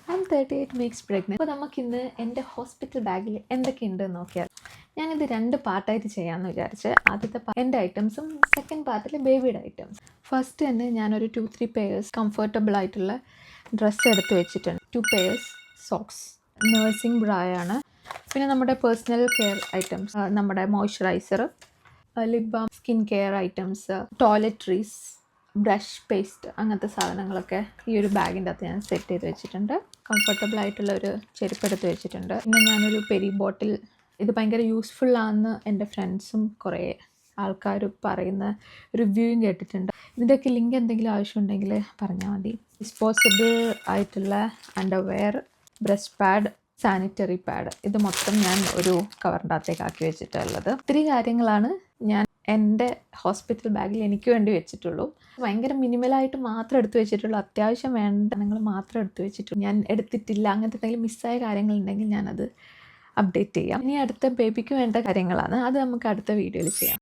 I M 38 weeks pregnant. അപ്പോൾ നമുക്കിന്ന് എൻ്റെ ഹോസ്പിറ്റൽ ബാഗിൽ എന്തൊക്കെയുണ്ടെന്ന് നോക്കിയാൽ ഞാനിത് 2 പാർട്ടായിട്ട് ചെയ്യാമെന്ന് വിചാരിച്ച്. ആദ്യത്തെ എൻ്റെ ഐറ്റംസും സെക്കൻഡ് പാർട്ടിൽ ബേബിയുടെ ഐറ്റംസ്. ഫസ്റ്റ് തന്നെ ഞാനൊരു 2-3 പെയേഴ്സ് കംഫർട്ടബിൾ ആയിട്ടുള്ള ഡ്രസ്സ് എടുത്ത് വെച്ചിട്ടുണ്ട്. 2 പെയേഴ്സ് സോക്സ്, നേഴ്സിംഗ് ബ്രായാണ്, പിന്നെ നമ്മുടെ പേഴ്സണൽ കെയർ ഐറ്റംസ്, നമ്മുടെ moisturiser, lip balm, skin care items, toiletries, brush, paste, അങ്ങനത്തെ സാധനങ്ങളൊക്കെ ഈ ഒരു ബാഗിൻ്റെ അകത്ത് ഞാൻ സെറ്റ് ചെയ്ത് വെച്ചിട്ടുണ്ട്. കംഫർട്ടബിൾ ആയിട്ടുള്ള ഒരു ചെരുപ്പെടുത്ത് വെച്ചിട്ടുണ്ട്. പിന്നെ ഞാനൊരു പെരി ബോട്ടിൽ, ഇത് ഭയങ്കര യൂസ്ഫുൾ ആണെന്ന് എൻ്റെ ഫ്രണ്ട്സും കുറേ ആൾക്കാർ പറയുന്ന റിവ്യൂവും കേട്ടിട്ടുണ്ട്. ഇതിൻ്റെയൊക്കെ ലിങ്ക് എന്തെങ്കിലും ആവശ്യമുണ്ടെങ്കിൽ പറഞ്ഞാൽ മതി. ഡിസ്പോസിബിൾ ആയിട്ടുള്ള underwear, breast pad, sanitary pad, ഇത് മൊത്തം ഞാൻ ഒരു കവറിൻ്റെ അകത്തേക്ക് ആക്കി വെച്ചിട്ടുള്ളത്. ഒത്തിരി കാര്യങ്ങളാണ് ഞാൻ എൻ്റെ ഹോസ്പിറ്റൽ ബാഗിൽ എനിക്ക് വേണ്ടി വെച്ചിട്ടുള്ളൂ. ഭയങ്കര മിനിമലായിട്ട് മാത്രം എടുത്തു വെച്ചിട്ടുള്ളൂ. അത്യാവശ്യം വേണ്ട നിങ്ങൾ മാത്രം എടുത്തു വെച്ചിട്ടുള്ളൂ. ഞാൻ എടുത്തിട്ടില്ല, അങ്ങനത്തെ എന്തെങ്കിലും മിസ്സായ കാര്യങ്ങളുണ്ടെങ്കിൽ ഞാനത് അപ്ഡേറ്റ് ചെയ്യാം. ഇനി അടുത്ത ബേബിക്ക് വേണ്ട കാര്യങ്ങളാണ്, അത് നമുക്ക് അടുത്ത വീഡിയോയിൽ ചെയ്യാം.